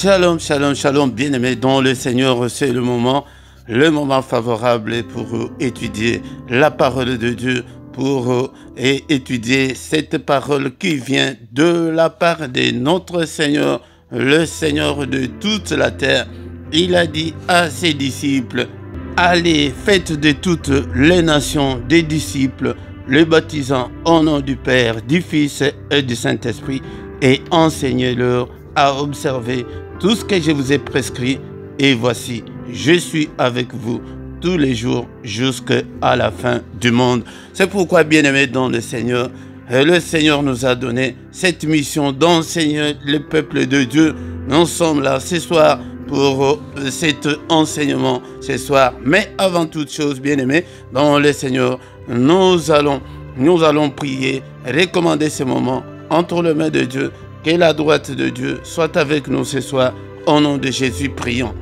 Shalom, shalom, shalom, bien-aimés dans le Seigneur, c'est le moment favorable pour étudier la parole de Dieu, pour étudier cette parole qui vient de la part de notre Seigneur, le Seigneur de toute la terre. Il a dit à ses disciples, allez, faites de toutes les nations des disciples, les baptisant au nom du Père, du Fils et du Saint-Esprit, et enseignez-leur à observer tout ce que je vous ai prescrit. Et voici, je suis avec vous tous les jours jusqu'à la fin du monde. C'est pourquoi, bien-aimés dans le Seigneur nous a donné cette mission d'enseigner le peuple de Dieu. Nous sommes là ce soir pour cet enseignement ce soir. Mais avant toute chose, bien-aimés dans le Seigneur, nous allons prier, recommander ce moment entre les mains de Dieu. Que la droite de Dieu soit avec nous ce soir. Au nom de Jésus, prions.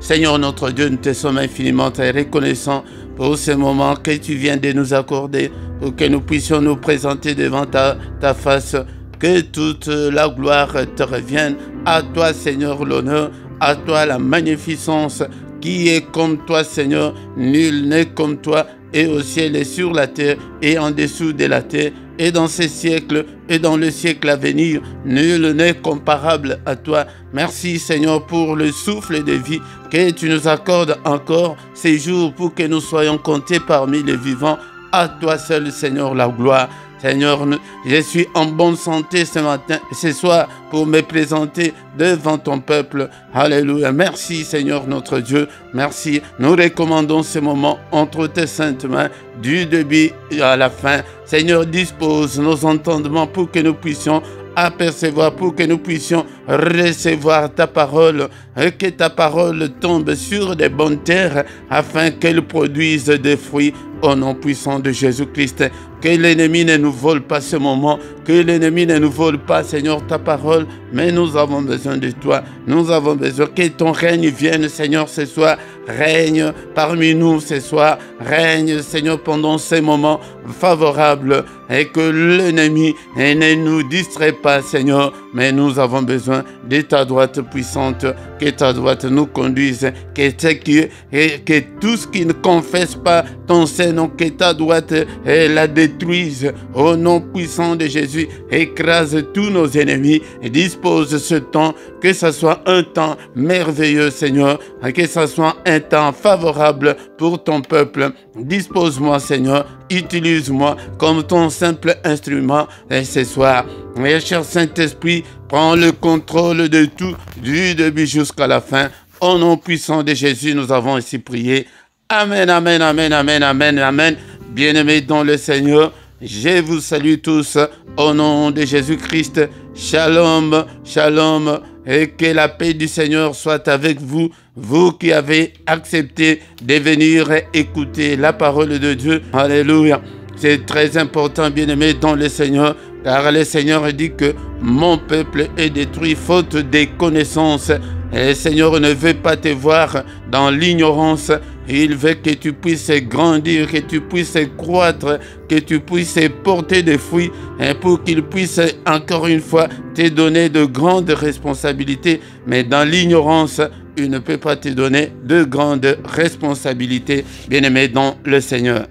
Seigneur notre Dieu, nous te sommes infiniment reconnaissants pour ce moment que tu viens de nous accorder, pour que nous puissions nous présenter devant ta face. Que toute la gloire te revienne. À toi, Seigneur, l'honneur. À toi, la magnificence. Qui est comme toi, Seigneur? Nul n'est comme toi. Et au ciel et sur la terre et en dessous de la terre, et dans ces siècles et dans le siècle à venir, nul n'est comparable à toi. Merci Seigneur pour le souffle de vie que tu nous accordes encore ces jours pour que nous soyons comptés parmi les vivants. À toi seul Seigneur la gloire. Seigneur, je suis en bonne santé ce soir pour me présenter devant ton peuple. Alléluia. Merci Seigneur notre Dieu. Merci. Nous recommandons ce moment entre tes saintes mains du début à la fin. Seigneur, dispose nos entendements pour que nous puissions apercevoir, pour que nous puissions recevoir ta parole, et que ta parole tombe sur des bonnes terres afin qu'elle produise des fruits au nom puissant de Jésus-Christ. Que l'ennemi ne nous vole pas ce moment, que l'ennemi ne nous vole pas, Seigneur, ta parole, mais nous avons besoin de toi. Nous avons besoin que ton règne vienne, Seigneur, ce soir. Règne parmi nous ce soir. Règne, Seigneur, pendant ces moments favorables, et que l'ennemi ne nous distrait pas, Seigneur, mais nous avons besoin de ta droite puissante, que ta droite nous conduise, que tout ce qui ne confesse pas ton Saint-Nom, que ta droite la détruise au nom puissant de Jésus, écrase tous nos ennemis et dispose ce temps, que ce soit un temps merveilleux, Seigneur, que ce soit un temps favorable pour ton peuple. Dispose-moi, Seigneur, utilise-moi comme ton simple instrument et ce soir. Mon cher Saint-Esprit, prends le contrôle de tout, du début jusqu'à la fin. Au nom puissant de Jésus, nous avons ici prié. Amen, amen, amen, amen, amen, amen. Bien-aimés dans le Seigneur, je vous salue tous au nom de Jésus-Christ. Shalom, shalom, et que la paix du Seigneur soit avec vous, vous qui avez accepté de venir écouter la parole de Dieu. Alléluia. C'est très important, bien-aimés dans le Seigneur, car le Seigneur dit que mon peuple est détruit faute de connaissances. Et le Seigneur ne veut pas te voir dans l'ignorance. Il veut que tu puisses grandir, que tu puisses croître, que tu puisses porter des fruits, et pour qu'il puisse encore une fois te donner de grandes responsabilités. Mais dans l'ignorance, il ne peut pas te donner de grandes responsabilités, bien-aimé dans le Seigneur.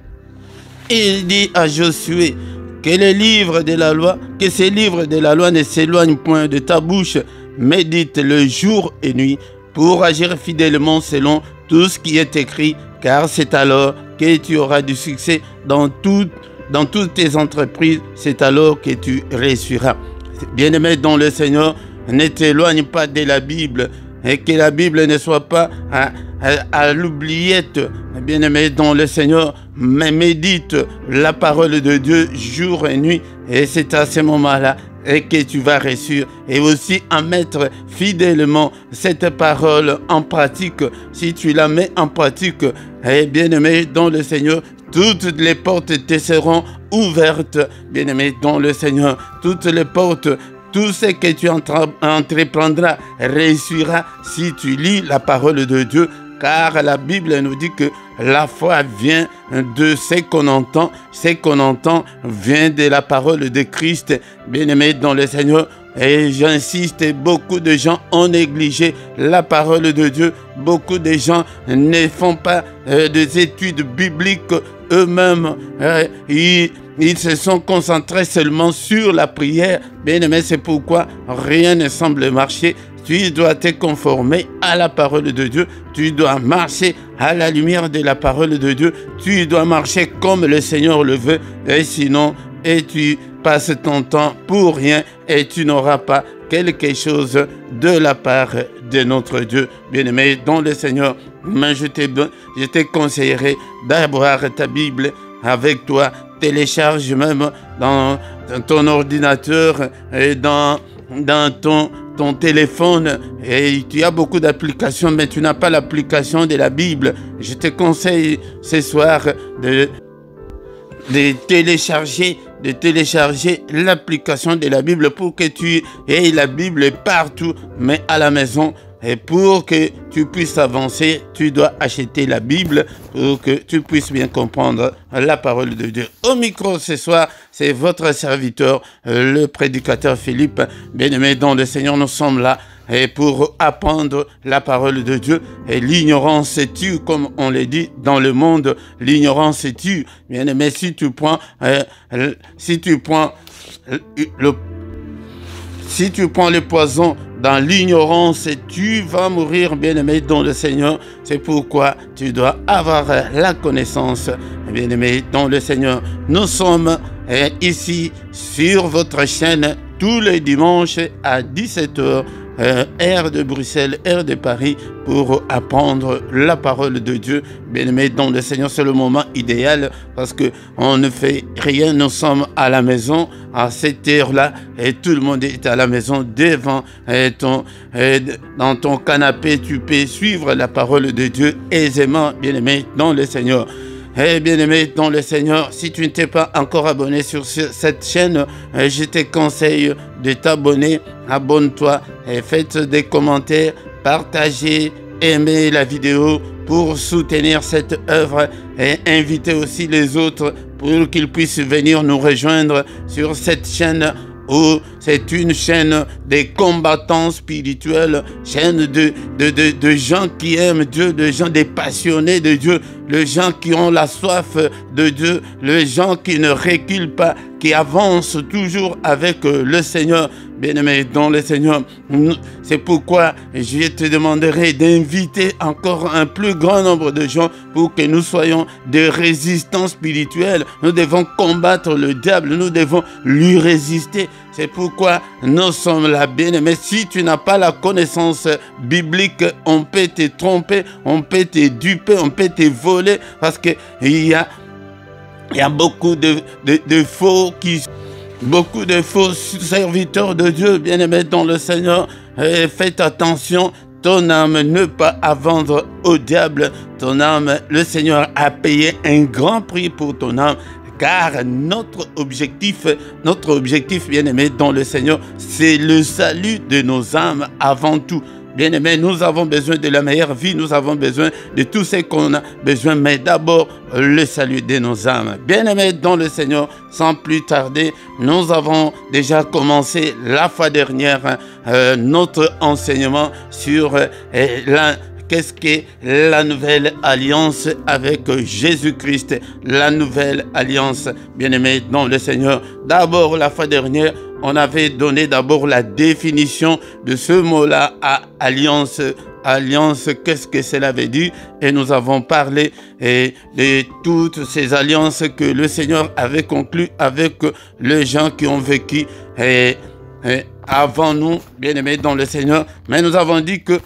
Il dit à Josué que les livres de la loi, que ces livres de la loi ne s'éloignent point de ta bouche, médite le jour et nuit pour agir fidèlement selon tout ce qui est écrit, car c'est alors que tu auras du succès dans toutes tes entreprises, c'est alors que tu réussiras. Bien-aimé dans le Seigneur, ne t'éloigne pas de la Bible, et que la Bible ne soit pas à l'oubliette. Bien-aimé dans le Seigneur, mais médite la parole de Dieu jour et nuit, et c'est à ce moment-là et que tu vas réussir, et aussi à mettre fidèlement cette parole en pratique. Si tu la mets en pratique, et bien-aimé dans le Seigneur, toutes les portes te seront ouvertes, bien-aimé dans le Seigneur, toutes les portes. Tout ce que tu entreprendras réussira si tu lis la parole de Dieu, car la Bible nous dit que la foi vient de ce qu'on entend vient de la parole de Christ. Bien-aimé dans le Seigneur, et j'insiste, beaucoup de gens ont négligé la parole de Dieu. Beaucoup de gens ne font pas des études bibliques eux-mêmes. Ils se sont concentrés seulement sur la prière. Bien-aimé, c'est pourquoi rien ne semble marcher. Tu dois te conformer à la parole de Dieu. Tu dois marcher à la lumière de la parole de Dieu. Tu dois marcher comme le Seigneur le veut. Et sinon, tu passes ton temps pour rien et tu n'auras pas quelque chose de la part de notre Dieu. Bien-aimé dans le Seigneur, mais je te conseillerais d'avoir ta Bible avec toi. Télécharge même dans ton ordinateur et dans ton téléphone, et tu as beaucoup d'applications, mais tu n'as pas l'application de la Bible. Je te conseille ce soir de télécharger l'application de la Bible pour que tu aies la Bible partout, mais à la maison. Et pour que tu puisses avancer, tu dois acheter la Bible pour que tu puisses bien comprendre la parole de Dieu. Au micro ce soir, c'est votre serviteur, le prédicateur Philippe. Bien-aimé dans le Seigneur, nous sommes là et pour apprendre la parole de Dieu. Et l'ignorance tue, comme on l'a dit dans le monde, l'ignorance tue. Bien-aimé, si tu prends le poison dans l'ignorance, tu vas mourir, bien-aimé dans le Seigneur. C'est pourquoi tu dois avoir la connaissance, bien-aimé dans le Seigneur. Nous sommes ici sur votre chaîne tous les dimanches à 17h, heure de Bruxelles, heure de Paris, pour apprendre la parole de Dieu. Bien-aimé dans le Seigneur, c'est le moment idéal parce qu'on ne fait rien. Nous sommes à la maison à cette heure-là et tout le monde est à la maison devant dans ton canapé. Tu peux suivre la parole de Dieu aisément, bien-aimé dans le Seigneur. Eh bien-aimé dans le Seigneur, si tu ne t'es pas encore abonné sur cette chaîne, je te conseille de t'abonner. Abonne-toi et faites des commentaires, partagez, aimez la vidéo pour soutenir cette œuvre et invitez aussi les autres pour qu'ils puissent venir nous rejoindre sur cette chaîne où c'est une chaîne des combattants spirituels, chaîne de gens qui aiment Dieu, de gens des passionnés de Dieu, les gens qui ont la soif de Dieu, les gens qui ne reculent pas, qui avancent toujours avec le Seigneur. Bien-aimé dans le Seigneur, c'est pourquoi je te demanderai d'inviter encore un plus grand nombre de gens pour que nous soyons des résistants spirituels. Nous devons combattre le diable, nous devons lui résister. C'est pourquoi nous sommes là, bien-aimé. Si tu n'as pas la connaissance biblique, on peut te tromper, on peut te duper, on peut te voler, parce qu'il y a beaucoup de faux beaucoup de faux serviteurs de Dieu, bien-aimés dans le Seigneur. Faites attention, ton âme ne pas à vendre au diable. Ton âme, le Seigneur a payé un grand prix pour ton âme. Car notre objectif, bien-aimé dans le Seigneur, c'est le salut de nos âmes avant tout. Bien-aimés, nous avons besoin de la meilleure vie, nous avons besoin de tout ce qu'on a besoin, mais d'abord le salut de nos âmes. Bien-aimés dans le Seigneur, sans plus tarder, nous avons déjà commencé la fois dernière notre enseignement sur qu'est-ce qu'est la nouvelle alliance avec Jésus-Christ, la nouvelle alliance, bien-aimés dans le Seigneur. D'abord, la fois dernière, on avait donné d'abord la définition de ce mot-là, alliance. Alliance, qu'est-ce que cela veut dire? Et nous avons parlé de toutes ces alliances que le Seigneur avait conclues avec les gens qui ont vécu avant nous, bien-aimés dans le Seigneur. Mais nous avons dit que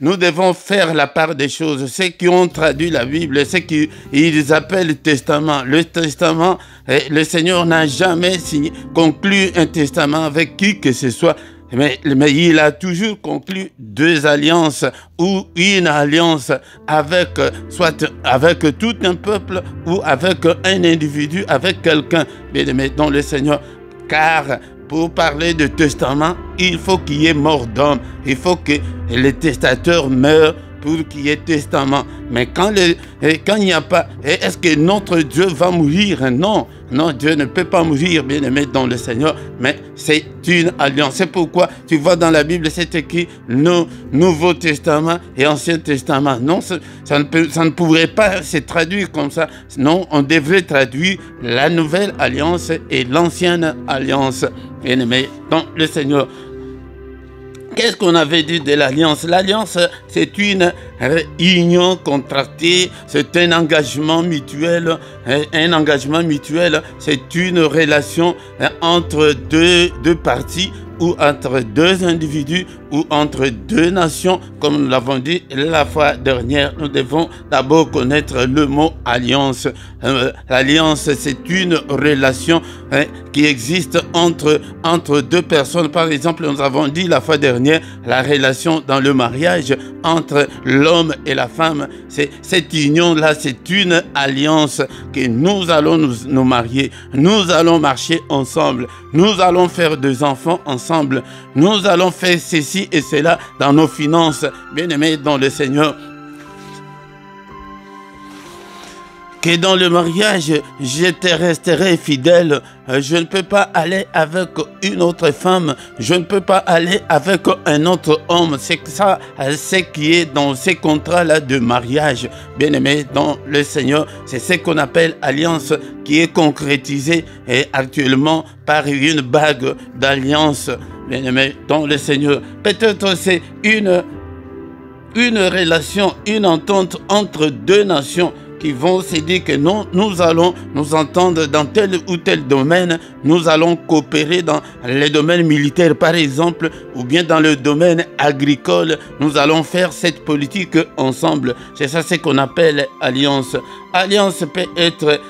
nous devons faire la part des choses. Ceux qui ont traduit la Bible, ceux qu'ils appellent testament. Le testament, le Seigneur n'a jamais conclu un testament avec qui que ce soit. Mais il a toujours conclu deux alliances ou une alliance avec soit avec tout un peuple ou avec un individu, avec quelqu'un. Bien-aimé dans le Seigneur. Car pour parler de testament, il faut qu'il y ait mort d'homme. Il faut que les testateurs meurent pour qu'il y ait testament. Mais quand il n'y a pas, est-ce que notre Dieu va mourir? Non, non, Dieu ne peut pas mourir, bien-aimé dans le Seigneur, mais c'est une alliance. C'est pourquoi tu vois dans la Bible, c'est écrit Nouveau Testament et Ancien Testament. Non, ça ne pourrait pas se traduire comme ça. Non, on devrait traduire la Nouvelle Alliance et l'Ancienne Alliance, bien-aimé dans le Seigneur. Qu'est-ce qu'on avait dit de l'alliance? L'alliance, c'est une union contractée, c'est un engagement mutuel. Un engagement mutuel, c'est une relation entre deux parties ou entre deux individus ou entre deux nations. Comme nous l'avons dit la fois dernière, nous devons d'abord connaître le mot alliance. L'alliance, c'est une relation qui existe entre deux personnes. Par exemple, nous avons dit la fois dernière la relation dans le mariage entre l'homme et la femme. Cette union-là, c'est une alliance que nous allons nous marier. Nous allons marcher ensemble. Nous allons faire des enfants ensemble. Nous allons faire ceci et cela dans nos finances. Bien-aimés dans le Seigneur, que dans le mariage, je te resterai fidèle. Je ne peux pas aller avec une autre femme. Je ne peux pas aller avec un autre homme. C'est ça, ce qui est dans ces contrats-là de mariage. Bien-aimé dans le Seigneur, c'est ce qu'on appelle alliance qui est concrétisée actuellement par une bague d'alliance. Bien-aimé dans le Seigneur. Peut-être c'est une relation, une entente entre deux nations qui vont se dire que non, nous allons nous entendre dans tel ou tel domaine, nous allons coopérer dans les domaines militaires par exemple, ou bien dans le domaine agricole, nous allons faire cette politique ensemble. C'est ça ce qu'on appelle alliance. Alliance peut être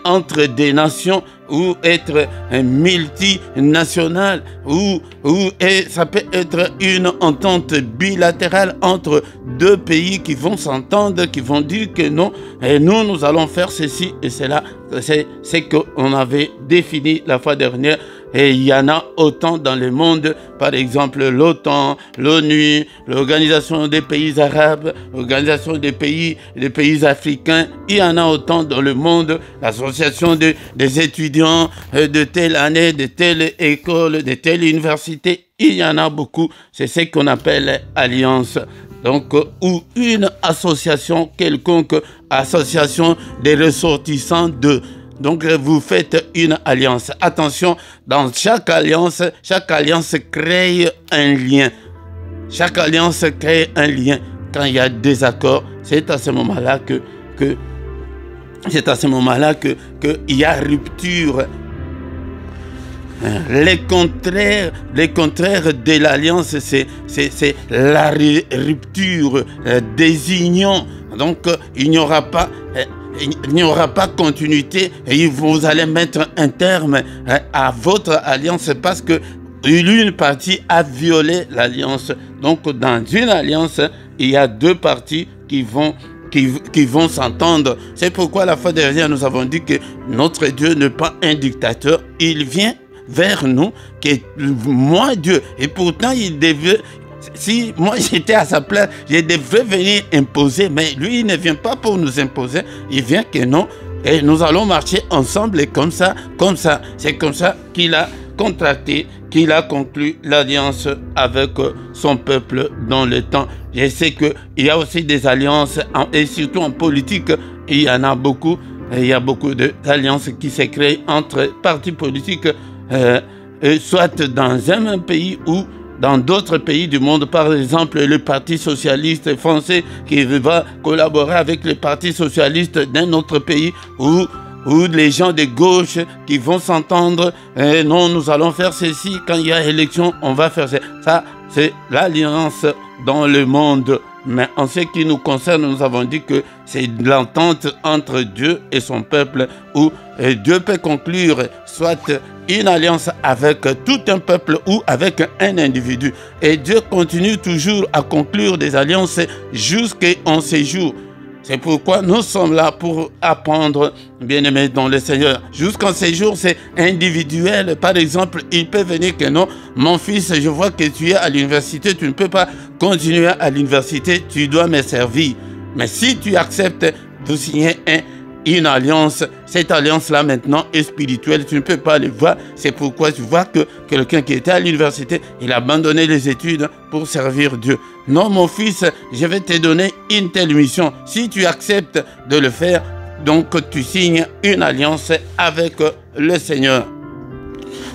entre des nations ou être multinationale et ça peut être une entente bilatérale entre deux pays qui vont s'entendre, qui vont dire que non, et nous allons faire ceci et cela. C'est ce qu'on avait défini la fois dernière. Et il y en a autant dans le monde, par exemple l'OTAN, l'ONU, l'Organisation des pays arabes, l'Organisation des pays africains. Il y en a autant dans le monde, l'association des étudiants de telle année, de telle école, de telle université. Il y en a beaucoup. C'est ce qu'on appelle alliance. Donc, ou une association quelconque, association des ressortissants de... Donc, vous faites une alliance. Attention, dans chaque alliance crée un lien. Chaque alliance crée un lien. Quand il y a des accords, c'est à ce moment-là qu'il y a rupture. Les contraires de l'alliance, c'est la rupture, désunion. Donc, il n'y aura pas continuité et vous allez mettre un terme à votre alliance parce que l'une partie a violé l'alliance. Donc, dans une alliance, il y a deux parties qui vont s'entendre. C'est pourquoi la fois dernière, nous avons dit que notre Dieu n'est pas un dictateur. Il vient vers nous, que moi, Dieu, et pourtant, il devait... Si moi j'étais à sa place, je devrais venir imposer, mais lui il ne vient pas pour nous imposer, il vient que non, et nous allons marcher ensemble et comme ça. C'est comme ça qu'il a contracté, qu'il a conclu l'alliance avec son peuple dans le temps. Je sais qu'il y a aussi des alliances, et surtout en politique, il y en a beaucoup, et il y a beaucoup d'alliances qui se créent entre partis politiques, soit dans un même pays ou dans d'autres pays du monde. Par exemple, le Parti socialiste français qui va collaborer avec le Parti socialiste d'un autre pays, ou les gens de gauche qui vont s'entendre, non, nous allons faire ceci, quand il y a élection, on va faire ça. Ça, c'est l'alliance dans le monde. Mais en ce qui nous concerne, nous avons dit que c'est l'entente entre Dieu et son peuple, où Dieu peut conclure soit une alliance avec tout un peuple ou avec un individu. Et Dieu continue toujours à conclure des alliances jusqu'en ces jours. C'est pourquoi nous sommes là pour apprendre, bien-aimés dans le Seigneur. Jusqu'en ces jours, c'est individuel. Par exemple, il peut venir que non, mon fils, je vois que tu es à l'université, tu ne peux pas continuer à l'université, tu dois me servir. Mais si tu acceptes de signer une alliance, cette alliance-là maintenant est spirituelle, tu ne peux pas le voir. C'est pourquoi tu vois que quelqu'un qui était à l'université, il a abandonné les études pour servir Dieu. Non, mon fils, je vais te donner une telle mission. Si tu acceptes de le faire, donc tu signes une alliance avec le Seigneur.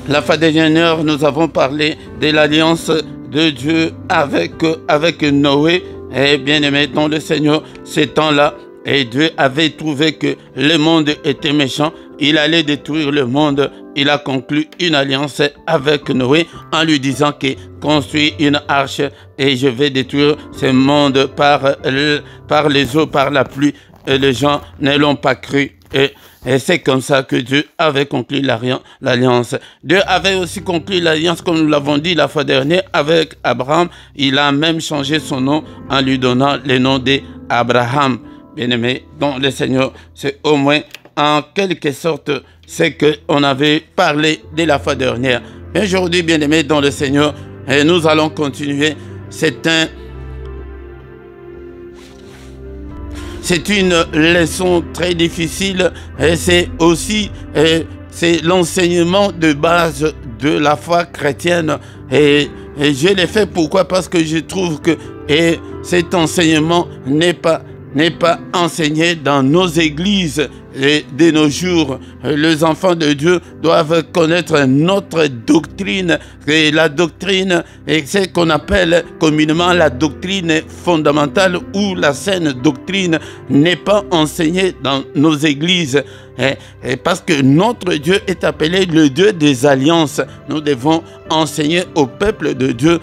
La fois dernière, nous avons parlé de l'alliance de Dieu avec Noé. Et bien aimé dans le Seigneur, ces temps-là, et Dieu avait trouvé que le monde était méchant. Il allait détruire le monde. Il a conclu une alliance avec Noé en lui disant qu'il construit une arche et je vais détruire ce monde par les eaux, par la pluie. Et les gens ne l'ont pas cru. Et c'est comme ça que Dieu avait conclu l'alliance. Dieu avait aussi conclu l'alliance, comme nous l'avons dit la fois dernière, avec Abraham. Il a même changé son nom en lui donnant le nom d'Abraham. Bien-aimé, dans le Seigneur, c'est au moins en quelque sorte ce qu'on avait parlé de la fois dernière. Mais aujourd'hui, bien-aimé, dans le Seigneur, nous allons continuer. C'est une leçon très difficile et c'est aussi c'est l'enseignement de base de la foi chrétienne et je l'ai fait pourquoi? Parce que je trouve que cet enseignement n'est pas enseigné dans nos églises de nos jours. Les enfants de Dieu doivent connaître notre doctrine. Et la doctrine, c'est ce qu'on appelle communément la doctrine fondamentale ou la saine doctrine n'est pas enseignée dans nos églises. Et parce que notre Dieu est appelé le Dieu des alliances. Nous devons enseigner au peuple de Dieu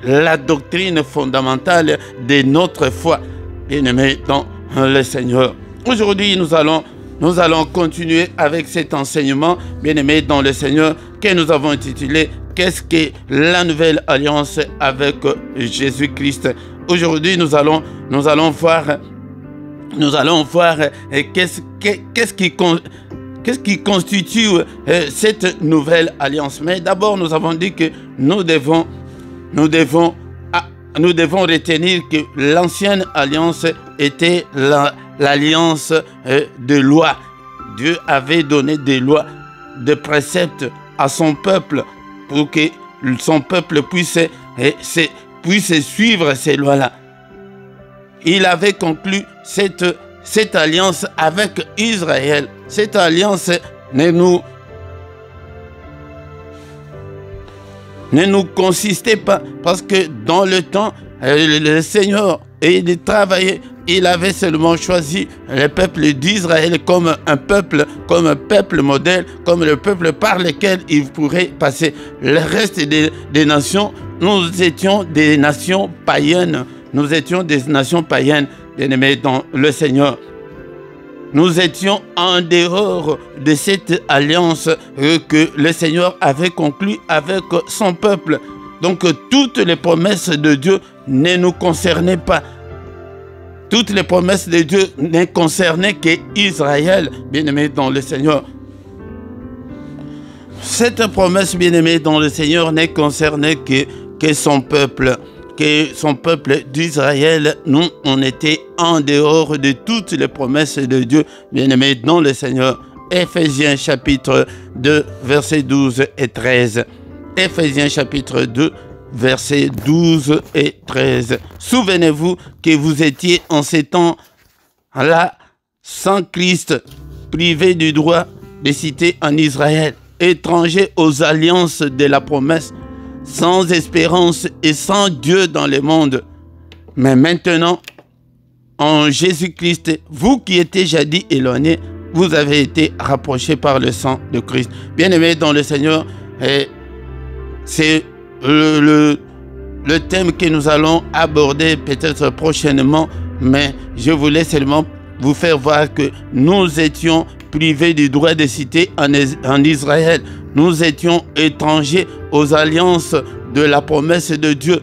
la doctrine fondamentale de notre foi. Bien-aimés dans le Seigneur. Aujourd'hui, nous allons continuer avec cet enseignement, bien-aimés dans le Seigneur, que nous avons intitulé « Qu'est-ce que la nouvelle alliance avec Jésus-Christ ?» Aujourd'hui, nous allons voir qu'est-ce qui constitue cette nouvelle alliance. Mais d'abord, nous avons dit que nous devons retenir que l'ancienne alliance était l'alliance de loi. Dieu avait donné des lois, des préceptes à son peuple pour que son peuple puisse suivre ces lois-là. Il avait conclu cette alliance avec Israël. Cette alliance ne nous consistait pas parce que dans le temps, le Seigneur, il travaillait, il avait seulement choisi le peuple d'Israël comme un peuple modèle, comme le peuple par lequel il pourrait passer. Le reste des nations, nous étions des nations païennes. Nous étions des nations païennes, bien-aimés dans le Seigneur. Nous étions en dehors de cette alliance que le Seigneur avait conclue avec son peuple. Donc toutes les promesses de Dieu ne nous concernaient pas. Toutes les promesses de Dieu ne concernaient qu'Israël, bien-aimé dans le Seigneur. Cette promesse, bien-aimé dans le Seigneur, ne concernait que son peuple. Que son peuple d'Israël, nous, on était en dehors de toutes les promesses de Dieu, bien-aimés dans le Seigneur. Éphésiens chapitre 2, versets 12 et 13. Éphésiens chapitre 2, versets 12 et 13. Souvenez-vous que vous étiez en ces temps-là sans Christ, privés du droit de cité en Israël, étrangers aux alliances de la promesse, sans espérance et sans Dieu dans le monde. Mais maintenant, en Jésus-Christ, vous qui étiez jadis éloignés, vous avez été rapprochés par le sang de Christ. Bien-aimés dans le Seigneur, c'est le thème que nous allons aborder peut-être prochainement, mais je voulais seulement vous faire voir que nous étions privés du droit de cité en Israël. Nous étions étrangers aux alliances de la promesse de Dieu.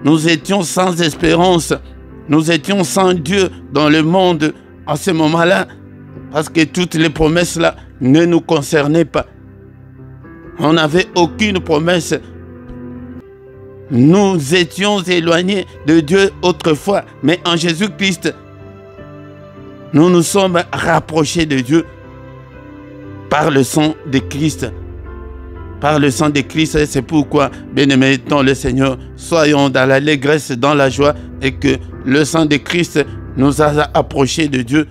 Nous étions sans espérance. Nous étions sans Dieu dans le monde à ce moment-là, parce que toutes les promesses-là ne nous concernaient pas. On n'avait aucune promesse. Nous étions éloignés de Dieu autrefois, mais en Jésus-Christ, nous nous sommes rapprochés de Dieu par le sang de Christ. Par le sang de Christ, c'est pourquoi, bien-aimés dans le Seigneur, soyons dans l'allégresse, dans la joie, et que le sang de Christ nous a approchés de Dieu.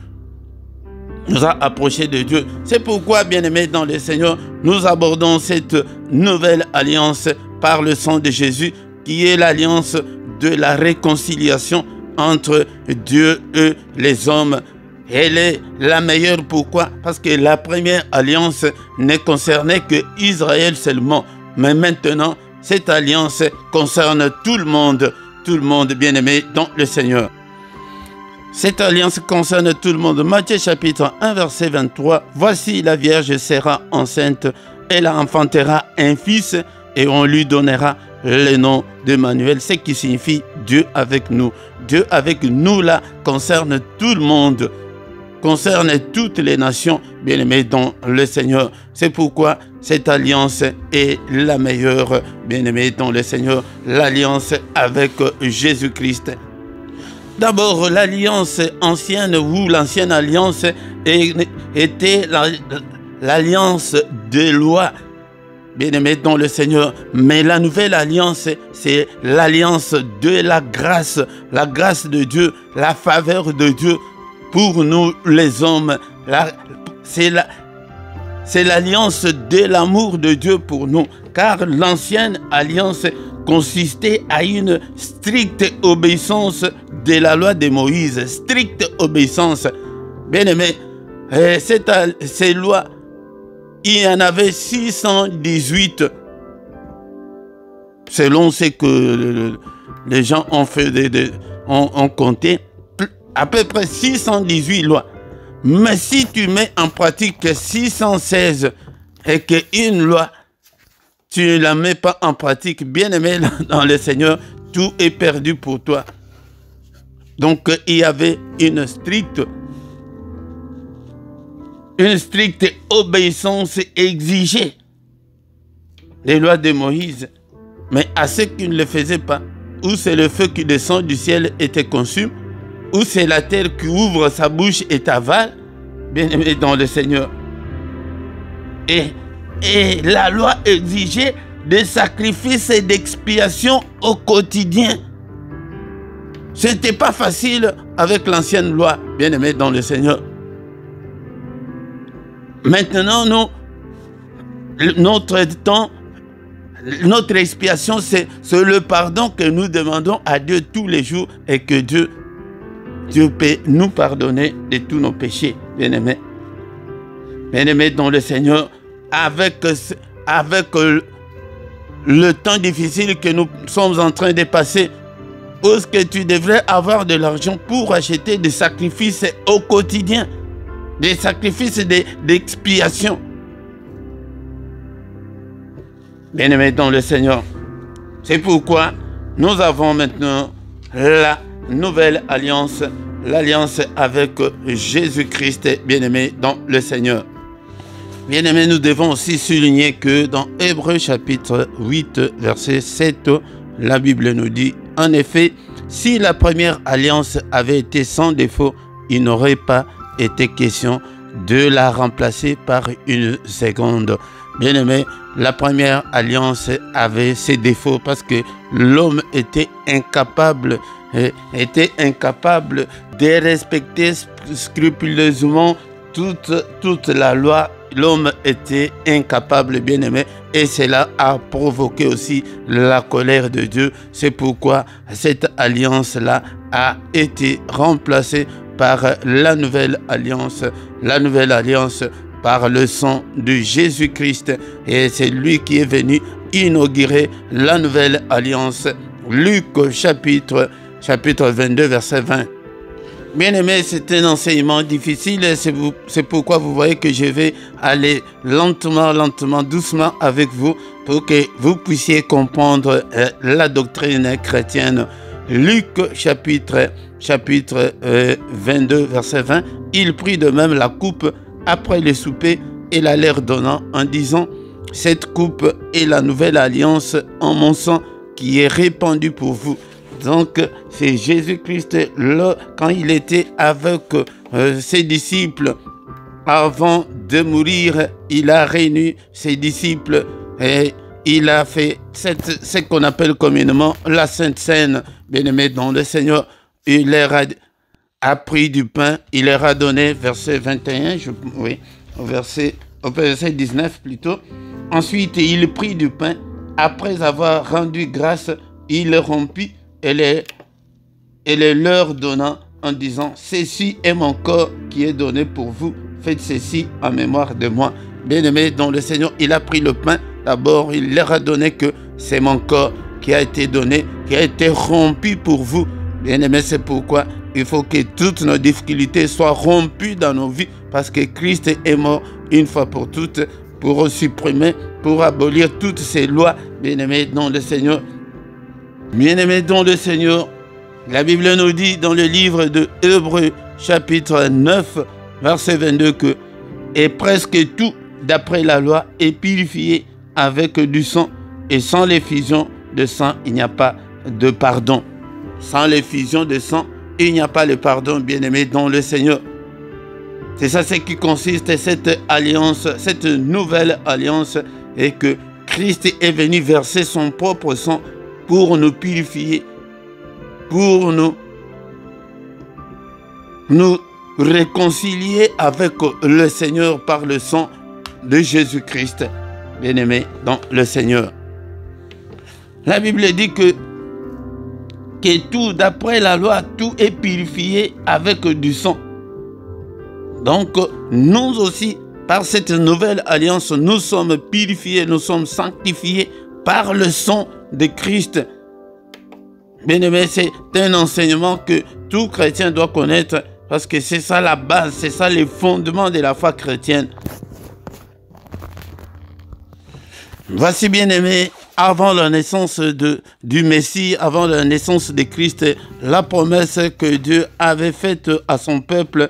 Nous a approchés de Dieu. C'est pourquoi, bien-aimés dans le Seigneur, nous abordons cette nouvelle alliance par le sang de Jésus, qui est l'alliance de la réconciliation entre Dieu et les hommes. Elle est la meilleure. Pourquoi? Parce que la première alliance ne concernait que Israël seulement. Mais maintenant, cette alliance concerne tout le monde bien-aimé dans le Seigneur. Cette alliance concerne tout le monde. Matthieu chapitre 1 verset 23. Voici la Vierge sera enceinte, elle enfantera un fils et on lui donnera le nom d'Emmanuel, ce qui signifie Dieu avec nous. Dieu avec nous là concerne tout le monde, concerne toutes les nations, bien-aimés dans le Seigneur. C'est pourquoi cette alliance est la meilleure, bien-aimés dans le Seigneur, l'alliance avec Jésus-Christ. D'abord, l'alliance ancienne ou l'ancienne alliance était l'alliance des lois, bien-aimés dans le Seigneur. Mais la nouvelle alliance, c'est l'alliance de la grâce de Dieu, la faveur de Dieu pour nous les hommes. C'est l'alliance de l'amour de Dieu pour nous. Car l'ancienne alliance consistait à une stricte obéissance de la loi de Moïse. Stricte obéissance. Bien-aimés, ces lois, il y en avait 618. Selon ce que les gens ont fait, ont compté, à peu près 618 lois. Mais si tu mets en pratique 616 et qu'une loi, tu ne la mets pas en pratique, bien-aimé dans le Seigneur, tout est perdu pour toi. Donc il y avait une stricte obéissance exigée des lois de Moïse. Mais à ceux qui ne le faisaient pas, ou c'est le feu qui descend du ciel et te consume, ou c'est la terre qui ouvre sa bouche et t'avale, bien-aimé dans le Seigneur. Et la loi exigeait des sacrifices et d'expiation au quotidien. Ce n'était pas facile avec l'ancienne loi, bien-aimé dans le Seigneur. Maintenant, notre temps, notre expiation, c'est le pardon que nous demandons à Dieu tous les jours et que Dieu peut nous pardonner de tous nos péchés, bien-aimés. Bien-aimés dans le Seigneur, avec le temps difficile que nous sommes en train de passer, où est-ce que tu devrais avoir de l'argent pour acheter des sacrifices au quotidien, des sacrifices d'expiation. Bien-aimés dans le Seigneur, c'est pourquoi nous avons maintenant la nouvelle alliance, l'alliance avec Jésus-Christ, bien-aimé dans le Seigneur. Bien-aimés, nous devons aussi souligner que dans Hébreux chapitre 8, verset 7, la Bible nous dit, en effet, si la première alliance avait été sans défaut, il n'aurait pas été question de la remplacer par une seconde. Bien-aimés, la première alliance avait ses défauts parce que l'homme était incapable de respecter scrupuleusement toute la loi. L'homme était incapable, bien-aimé, et cela a provoqué aussi la colère de Dieu. C'est pourquoi cette alliance-là a été remplacée par la nouvelle alliance par le sang de Jésus-Christ. Et c'est lui qui est venu inaugurer la nouvelle alliance. Luc chapitre 22, verset 20. Bien-aimés, c'est un enseignement difficile, c'est pourquoi vous voyez que je vais aller lentement, doucement avec vous pour que vous puissiez comprendre la doctrine chrétienne. Luc chapitre chapitre 22, verset 20, il prit de même la coupe après le souper et la leur donnant en disant, cette coupe est la nouvelle alliance en mon sang qui est répandue pour vous. Donc, c'est Jésus-Christ, quand il était avec ses disciples, avant de mourir, il a réuni ses disciples et il a fait ce qu'on appelle communément la Sainte Seine, bien-aimés dans le Seigneur. Il leur a pris du pain, il leur a donné, verset 21, verset 19 plutôt. Ensuite, il prit du pain, après avoir rendu grâce, il le rompit et les leur donna en disant, ceci est mon corps qui est donné pour vous, faites ceci en mémoire de moi. Bien-aimés dans le Seigneur, il a pris le pain, d'abord il leur a donné que c'est mon corps qui a été donné, qui a été rompu pour vous. Bien-aimés, c'est pourquoi il faut que toutes nos difficultés soient rompues dans nos vies, parce que Christ est mort une fois pour toutes, pour supprimer, pour abolir toutes ces lois. Bien-aimés dans le Seigneur, bien-aimés dans le Seigneur, la Bible nous dit dans le livre de Hébreux, chapitre 9, verset 22, que « Et presque tout, d'après la loi, est purifié avec du sang, et sans l'effusion de sang, il n'y a pas de pardon. » Sans l'effusion de sang, il n'y a pas de pardon, bien-aimés dans le Seigneur. C'est ça ce qui consiste, cette alliance, cette nouvelle alliance, et que Christ est venu verser son propre sang pour nous purifier, pour nous réconcilier avec le Seigneur par le sang de Jésus-Christ, bien-aimé dans le Seigneur. La Bible dit que tout, d'après la loi, tout est purifié avec du sang. Donc, nous aussi, par cette nouvelle alliance, nous sommes purifiés, nous sommes sanctifiés par le sang de Christ. Bien-aimé, c'est un enseignement que tout chrétien doit connaître, parce que c'est ça la base, c'est ça les fondements de la foi chrétienne. Voici, bien-aimé, avant la naissance du Messie, avant la naissance de Christ, la promesse que Dieu avait faite à son peuple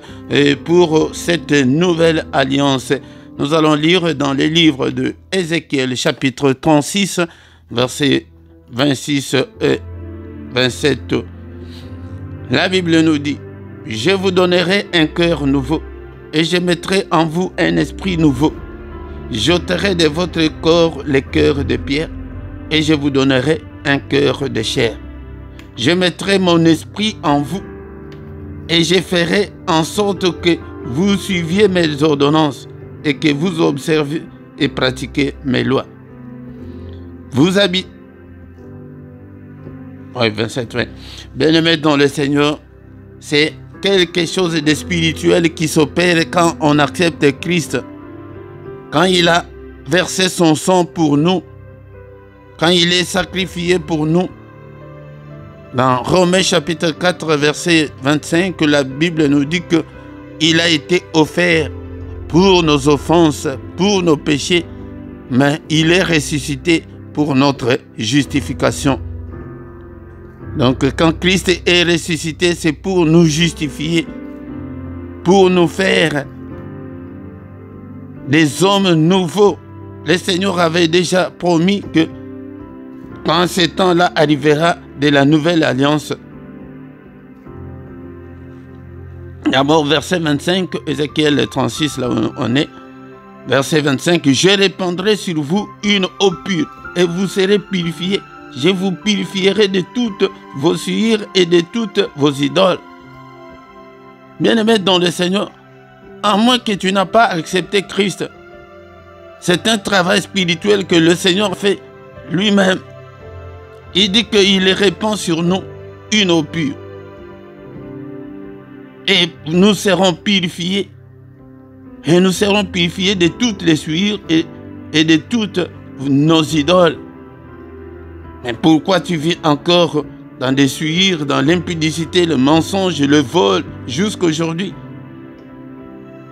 pour cette nouvelle alliance. Nous allons lire dans les livres de Ézéchiel, chapitre 36, versets 26 et 27. La Bible nous dit, « Je vous donnerai un cœur nouveau, et je mettrai en vous un esprit nouveau. J'ôterai de votre corps les cœurs de pierre, et je vous donnerai un cœur de chair. Je mettrai mon esprit en vous, et je ferai en sorte que vous suiviez mes ordonnances, et que vous observiez et pratiquiez mes lois. Vous habitez. » 27, oui. Bien-aimés dans le Seigneur, c'est quelque chose de spirituel qui s'opère quand on accepte Christ. Quand il a versé son sang pour nous, quand il est sacrifié pour nous. Dans Romains chapitre 4, verset 25, la Bible nous dit qu'il a été offert pour nos offenses, pour nos péchés, mais il est ressuscité pour notre justification. Donc quand Christ est ressuscité, c'est pour nous justifier, pour nous faire des hommes nouveaux. Le Seigneur avait déjà promis que quand ce temps-là arrivera de la nouvelle alliance. D'abord, verset 25, Ézéchiel 36, là où on est. Verset 25, « Je répandrai sur vous une eau pure, et vous serez purifiés. Je vous purifierai de toutes vos souillures et de toutes vos idoles. » Bien-aimé dans le Seigneur, à moins que tu n'as pas accepté Christ, c'est un travail spirituel que le Seigneur fait lui-même. Il dit qu'il répand sur nous une eau pure. Et nous serons purifiés. Et nous serons purifiés de toutes les souillures et de toutes nos idoles. Mais pourquoi tu vis encore dans des souillures, dans l'impudicité, le mensonge, le vol, jusqu'aujourd'hui?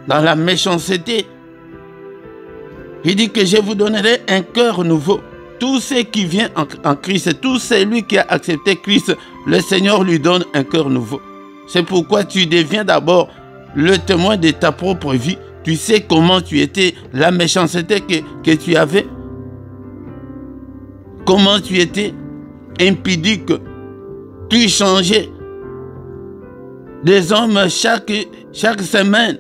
Dans la méchanceté. Il dit que je vous donnerai un cœur nouveau. Tout ce qui vient en Christ, tout celui qui a accepté Christ, le Seigneur lui donne un cœur nouveau. C'est pourquoi tu deviens d'abord le témoin de ta propre vie. Tu sais comment tu étais, la méchanceté que tu avais. Comment tu étais impudique. Tu changeais des hommes chaque semaine.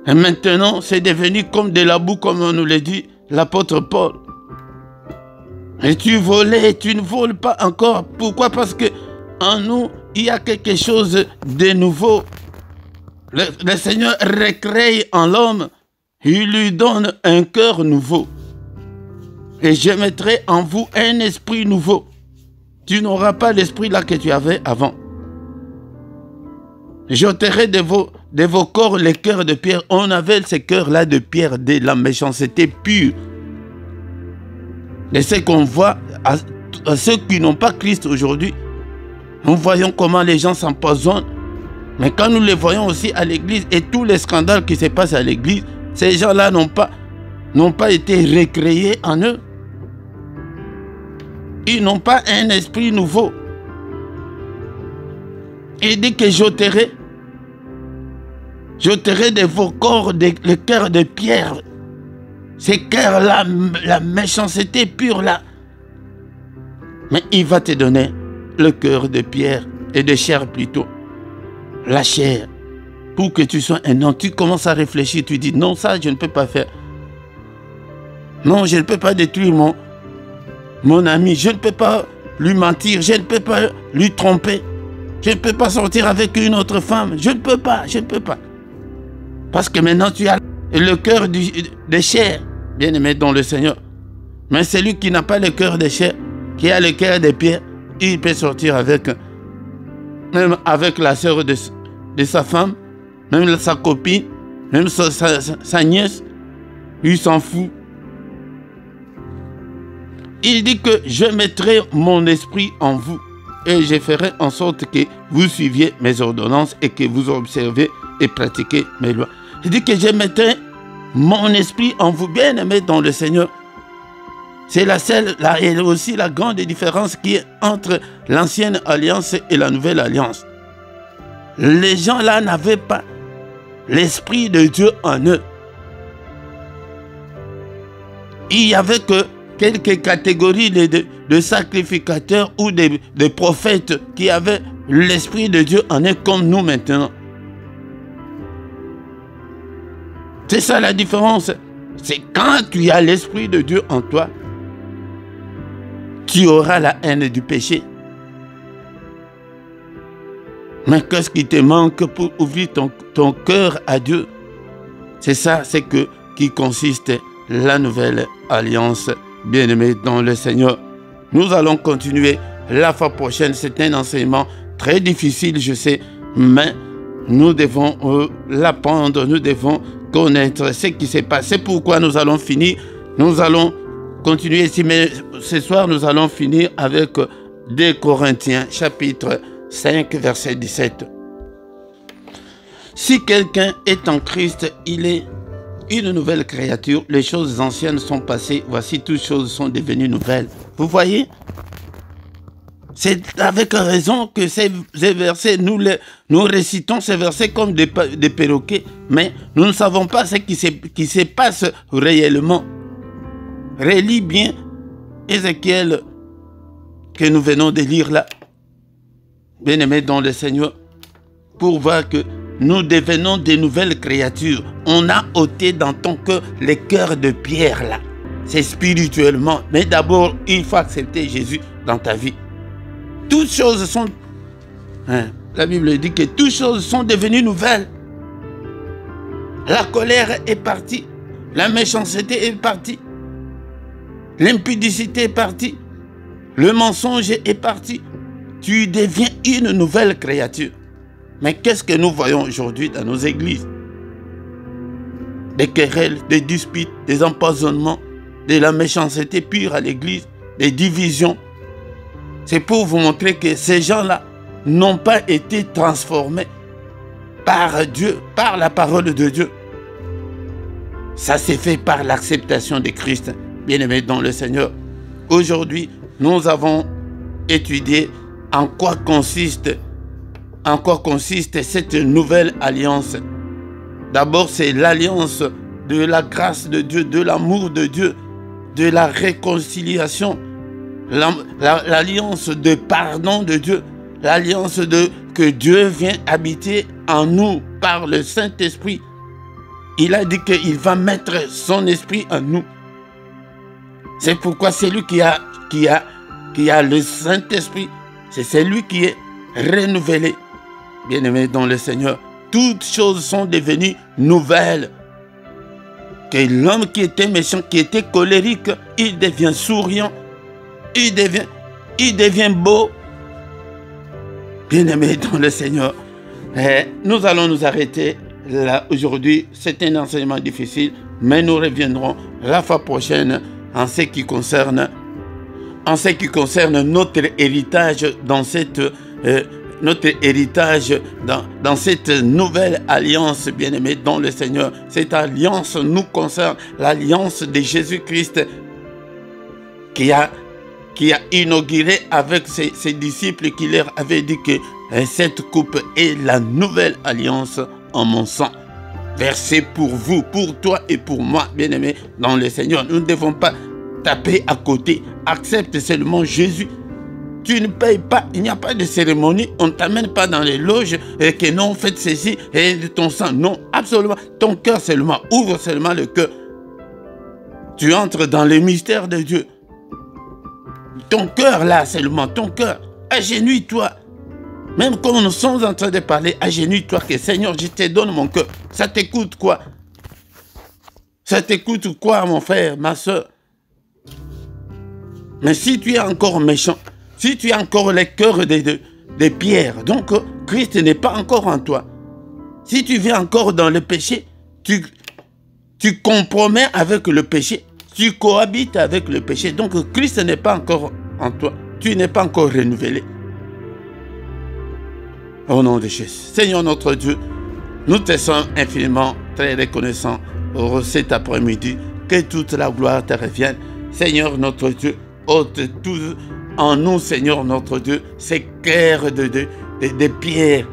Et maintenant, c'est devenu comme de la boue, comme on nous l'a dit, l'apôtre Paul. Et tu volais, tu ne voles pas encore. Pourquoi? Parce que en nous, il y a quelque chose de nouveau. Le Seigneur recrée en l'homme, il lui donne un cœur nouveau. Et je mettrai en vous un esprit nouveau. Tu n'auras pas l'esprit là que tu avais avant. J'ôterai de vos corps les cœurs de pierre. On avait ces cœurs-là de pierre, de la méchanceté pure. Et ce qu'on voit à ceux qui n'ont pas Christ aujourd'hui, nous voyons comment les gens s'empoisonnent. Mais quand nous les voyons aussi à l'église et tous les scandales qui se passent à l'église, ces gens-là n'ont pas été recréés en eux. Ils n'ont pas un esprit nouveau. Il dit que j'ôterai de vos corps le cœur de pierre. Ces cœurs-là, la méchanceté pure là. Mais il va te donner le cœur de pierre et de chair plutôt. La chair. Pour que tu sois un homme, tu commences à réfléchir, tu dis non, ça je ne peux pas faire. Non, je ne peux pas détruire mon ami, je ne peux pas lui mentir, je ne peux pas lui tromper. Je ne peux pas sortir avec une autre femme, je ne peux pas. Parce que maintenant tu as le cœur de chair, bien-aimé dans le Seigneur. Mais celui qui n'a pas le cœur de chair, qui a le cœur de pierre, il peut sortir même avec la sœur de sa femme, même sa copine, même sa nièce, il s'en fout. Il dit que je mettrai mon esprit en vous et je ferai en sorte que vous suiviez mes ordonnances et que vous observez et pratiquez mes lois. Il dit que je mettrai mon esprit en vous, bien-aimés dans le Seigneur. C'est et aussi la grande différence qui est entre l'ancienne alliance et la nouvelle alliance. Les gens là n'avaient pas l'esprit de Dieu en eux. Il n'y avait que quelques catégories de sacrificateurs ou de prophètes qui avaient l'esprit de Dieu en eux comme nous maintenant. C'est ça la différence. C'est quand tu as l'esprit de Dieu en toi, tu auras la haine du péché. Mais qu'est-ce qui te manque pour ouvrir ton cœur à Dieu? C'est ça, qui consiste la nouvelle alliance, bien-aimés dans le Seigneur. Nous allons continuer la fois prochaine. C'est un enseignement très difficile, je sais, mais nous devons l'apprendre, nous devons connaître ce qui s'est passé. Pourquoi nous allons finir? Nous allons continuer ici, mais ce soir, nous allons finir avec 2 Corinthiens, chapitre 5, verset 17. Si quelqu'un est en Christ, il est une nouvelle créature. Les choses anciennes sont passées. Voici, toutes choses sont devenues nouvelles. Vous voyez? C'est avec raison que ces versets, nous récitons ces versets comme des perroquets, mais nous ne savons pas ce qui se passe réellement. Relis bien Ézéchiel que nous venons de lire là, bien-aimés dans le Seigneur, pour voir que nous devenons de nouvelles créatures. On a ôté dans ton cœur les cœurs de pierre là. C'est spirituellement, mais d'abord il faut accepter Jésus dans ta vie. Toutes choses sont... la Bible dit que toutes choses sont devenues nouvelles. La colère est partie. La méchanceté est partie. L'impudicité est partie. Le mensonge est parti. Tu deviens une nouvelle créature. Mais qu'est-ce que nous voyons aujourd'hui dans nos églises? Des querelles, des disputes, des empoisonnements, de la méchanceté pure à l'église, des divisions. C'est pour vous montrer que ces gens-là n'ont pas été transformés par Dieu, par la parole de Dieu. Ça s'est fait par l'acceptation de Christ, bien-aimés dans le Seigneur. Aujourd'hui, nous avons étudié en quoi consiste encore consiste cette nouvelle alliance? D'abord, c'est l'alliance de la grâce de Dieu, de l'amour de Dieu, de la réconciliation, l'alliance de pardon de Dieu, l'alliance de que Dieu vient habiter en nous par le Saint-Esprit. Il a dit qu'il va mettre son esprit en nous. C'est pourquoi c'est lui qui a le Saint-Esprit. C'est celui qui est renouvelé. Bien-aimés dans le Seigneur, toutes choses sont devenues nouvelles. Que l'homme qui était méchant, qui était colérique, il devient souriant. Il devient beau. Bien-aimés dans le Seigneur, nous allons nous arrêter là aujourd'hui. C'est un enseignement difficile, mais nous reviendrons la fois prochaine en ce qui concerne notre héritage dans cette dans cette nouvelle alliance, bien-aimés dans le Seigneur. Cette alliance nous concerne, l'alliance de Jésus-Christ qui a inauguré avec ses disciples, qui leur avait dit que cette coupe est la nouvelle alliance en mon sang, versée pour vous, pour toi et pour moi, bien-aimés dans le Seigneur. Nous ne devons pas taper à côté. Accepte seulement Jésus. Tu ne payes pas, il n'y a pas de cérémonie, on ne t'amène pas dans les loges et que non, faites ceci et de ton sang. Non, absolument. Ton cœur seulement, ouvre seulement le cœur. Tu entres dans le mystère de Dieu. Ton cœur là seulement, ton cœur, agenouille-toi. Même comme nous sommes en train de parler, agenouille-toi que Seigneur, je te donne mon cœur. Ça t'écoute quoi? Ça t'écoute quoi, mon frère, ma soeur? Mais si tu es encore méchant, si tu as encore le cœur de pierre, donc Christ n'est pas encore en toi. Si tu vis encore dans le péché, tu compromets avec le péché, tu cohabites avec le péché, donc Christ n'est pas encore en toi. Tu n'es pas encore renouvelé. Au nom de Jésus. Seigneur notre Dieu, nous te sommes infiniment très reconnaissants pour cet après-midi. Que toute la gloire te revienne. Seigneur notre Dieu, ôte tout en nous, Seigneur notre Dieu, ces cœurs de pierre.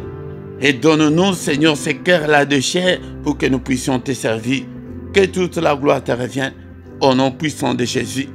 Et donne-nous, Seigneur, ces cœurs-là de chair pour que nous puissions te servir. Que toute la gloire te revienne. Au nom puissant de Jésus.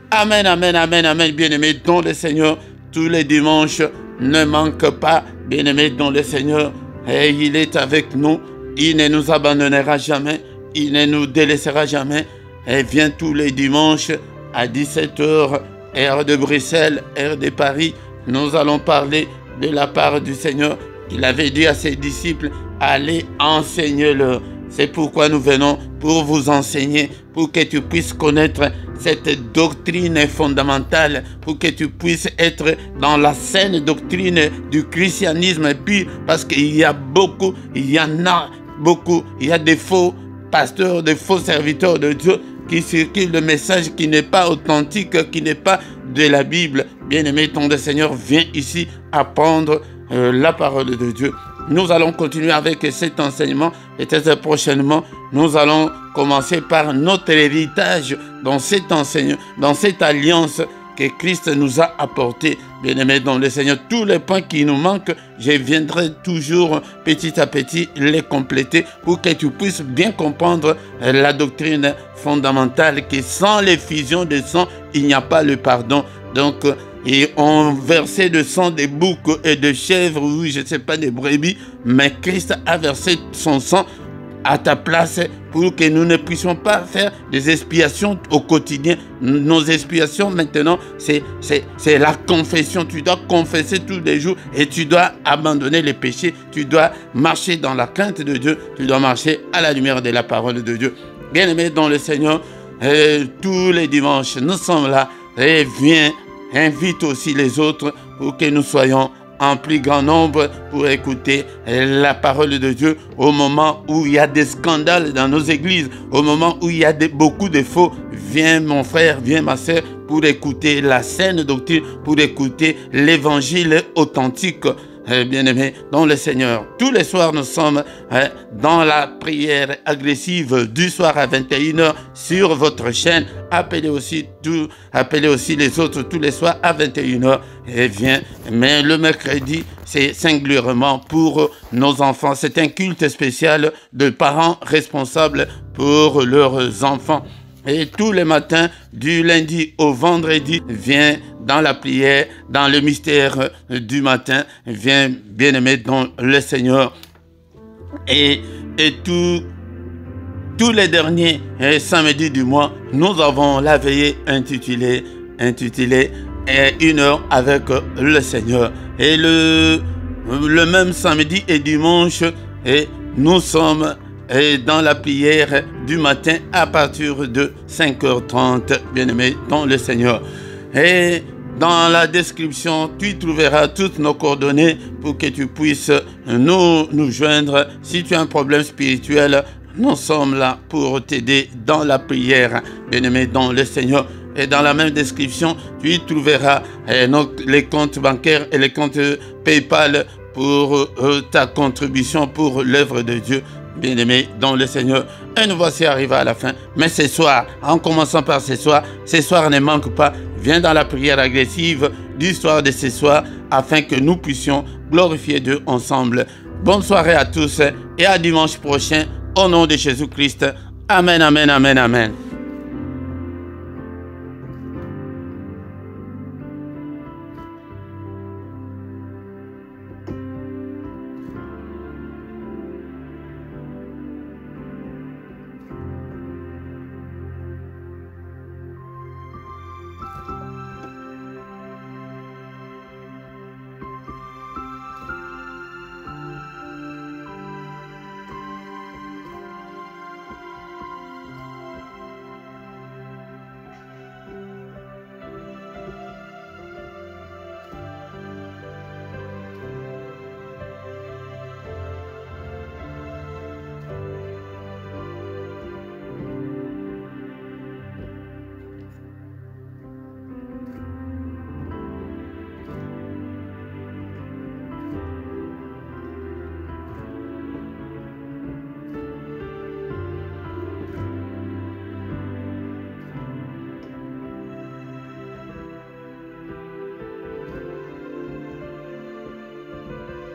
Amen, amen, amen, amen. Bien-aimés dans le Seigneur, tous les dimanches, ne manque pas, bien-aimés dans le Seigneur. Et il est avec nous. Il ne nous abandonnera jamais. Il ne nous délaissera jamais. Et vient tous les dimanches à 17 h, heure de Bruxelles, heure de Paris. Nous allons parler de la part du Seigneur. Il avait dit à ses disciples, allez enseigner-leur. C'est pourquoi nous venons pour vous enseigner, pour que tu puisses connaître cette doctrine fondamentale, pour que tu puisses être dans la saine doctrine du christianisme. Et puis, parce qu'il y a beaucoup, il y en a beaucoup, il y a des faux pasteurs, des faux serviteurs de Dieu qui circulent le message qui n'est pas authentique, qui n'est pas de la Bible. Bien-aimé, ton Seigneur vient ici apprendre la parole de Dieu. Nous allons continuer avec cet enseignement. Peut-être prochainement, nous allons commencer par notre héritage dans cet enseignement, dans cette alliance que Christ nous a apporté. Bien-aimés dans le Seigneur, tous les points qui nous manquent, je viendrai toujours petit à petit les compléter pour que tu puisses bien comprendre la doctrine fondamentale que sans l'effusion de sang, il n'y a pas le pardon. Donc, et on versait le sang des boucs et de chèvres, oui, je ne sais pas, des brebis, mais Christ a versé son sang à ta place pour que nous ne puissions pas faire des expiations au quotidien. Nos expiations maintenant, c'est la confession. Tu dois confesser tous les jours et tu dois abandonner les péchés. Tu dois marcher dans la crainte de Dieu. Tu dois marcher à la lumière de la parole de Dieu. Bien-aimés dans le Seigneur, tous les dimanches, nous sommes là. Et viens, invite aussi les autres pour que nous soyons en plus grand nombre pour écouter la parole de Dieu au moment où il y a des scandales dans nos églises, au moment où il y a beaucoup de faux. Viens mon frère, viens ma sœur pour écouter la saine doctrine, pour écouter l'évangile authentique. bien-aimés dans le Seigneur. Tous les soirs, nous sommes dans la prière agressive du soir à 21h sur votre chaîne. Appelez aussi les autres tous les soirs à 21h. Et viens, mais le mercredi, c'est singulièrement pour nos enfants. C'est un culte spécial de parents responsables pour leurs enfants. Et tous les matins, du lundi au vendredi, viens dans la prière, dans le mystère du matin, viens, bien-aimé dans le Seigneur. Et tous les derniers samedis du mois, nous avons la veillée intitulée Une heure avec le Seigneur. Et le même samedi et dimanche, nous sommes dans la prière du matin à partir de 5h30, bien-aimés dans le Seigneur. Et dans la description, tu trouveras toutes nos coordonnées pour que tu puisses nous joindre. Si tu as un problème spirituel, nous sommes là pour t'aider dans la prière, bien-aimé dans le Seigneur. Et dans la même description, tu y trouveras les comptes bancaires et les comptes PayPal pour ta contribution pour l'œuvre de Dieu, bien-aimé dans le Seigneur. Et nous voici arrivés à la fin. Mais ce soir, en commençant par ce soir ne manque pas. Viens dans la prière agressive du soir de ce soir afin que nous puissions glorifier Dieu ensemble. Bonne soirée à tous et à dimanche prochain au nom de Jésus-Christ. Amen, amen, amen, amen.